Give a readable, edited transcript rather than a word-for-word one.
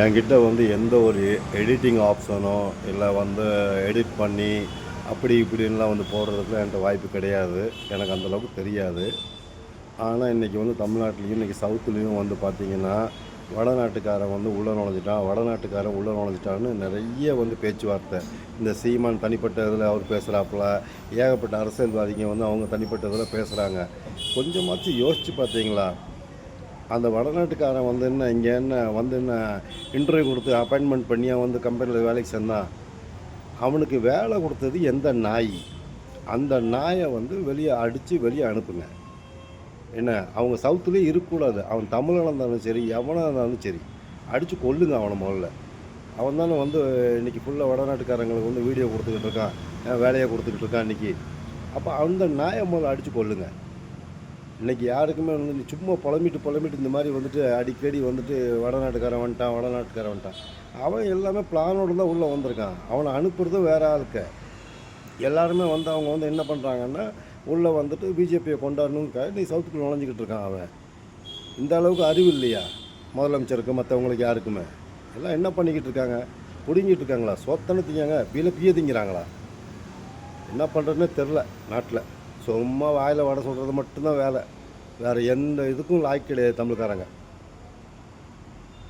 என்கிட்ட வந்து எந்த ஒரு எடிட்டிங் ஆப்ஷனோ இல்லை வந்து எடிட் பண்ணி அப்படி இப்படின்லாம் வந்து போடுறதுக்குலாம் என்கிட்ட வாய்ப்பு கிடையாது. எனக்கு அந்தளவுக்கு தெரியாது. ஆனால் இன்றைக்கி வந்து தமிழ்நாட்டிலையும் இன்றைக்கி சவுத்துலேயும் வந்து பார்த்திங்கன்னா, வடநாட்டுக்காரன் வந்து உள்ளே நுழைஞ்சிட்டான், வடநாட்டுக்காரன் உள்ளே நுழைஞ்சிட்டான்னு நிறைய வந்து பேச்சுவார்த்தை. இந்த சீமான் தனிப்பட்ட இதில் அவர் பேசுகிறாப்புல, ஏகப்பட்ட அரசியல்வாதிங்க வந்து அவங்க தனிப்பட்ட இதில் பேசுகிறாங்க. கொஞ்சமாச்சும் யோசித்து பார்த்தீங்களா? அந்த வடநாட்டுக்காரன் வந்து இங்கே என்ன இன்டர்வியூ கொடுத்து அப்பாயின்மெண்ட் பண்ணியா வந்து கம்பெனியில் வேலைக்கு சேர்ந்தான். அவனுக்கு வேலை கொடுத்தது எந்த நாய்? அந்த நாயை வந்து வெளியே அடித்து வெளியே அனுப்புங்க. என்ன, அவங்க சவுத்துலேயே இருக்கக்கூடாது. அவன் தமிழனாக இருந்தாலும் சரி, எவனாக இருந்தாலும் சரி, அடித்து கொல்லுங்க அவனை முதல்ல. அவன் தானே வந்து இன்றைக்கி ஃபுல்லாக வடநாட்டுக்காரங்களுக்கு வந்து வீடியோ கொடுத்துக்கிட்டு இருக்கான், வேலையை கொடுத்துக்கிட்டு இருக்கான் இன்றைக்கி. அப்போ அந்த நாயை முதல்ல அடித்து கொல்லுங்க. இன்றைக்கி யாருக்குமே வந்து சும்மா புலம்பிட்டு இந்த மாதிரி வந்துட்டு அடிக்கடி வந்துட்டு வடநாட்டுக்காரன் வந்துட்டான். அவன் எல்லாமே பிளானோடு தான் உள்ளே வந்திருக்கான். அவனை அனுப்புறதும் வேறு ஆளுக்க. எல்லாருமே வந்து அவங்க வந்து என்ன பண்ணுறாங்கன்னா, உள்ளே வந்துட்டு பிஜேபியை கொண்டாடணுங்காக நீ சவுத்துக்குள்ள நுழைஞ்சிக்கிட்டு இருக்கான் அவன். இந்த அளவுக்கு அறிவு இல்லையா முதலமைச்சருக்கு, மற்றவங்களுக்கு யாருக்குமே? எல்லாம் என்ன பண்ணிக்கிட்டு இருக்காங்க? பிடுங்கிட்டு இருக்காங்களா? சோத்தனை திங்காங்க, பிய திங்கிறாங்களா? என்ன பண்ணுறதுனே தெரில நாட்டில். சும்மா வாயில் வடை சொல்கிறது மட்டும்தான் வேலை. வேறு எந்த இதுக்கும் லாய்க்கு கிடையாது தமிழ்காரங்க.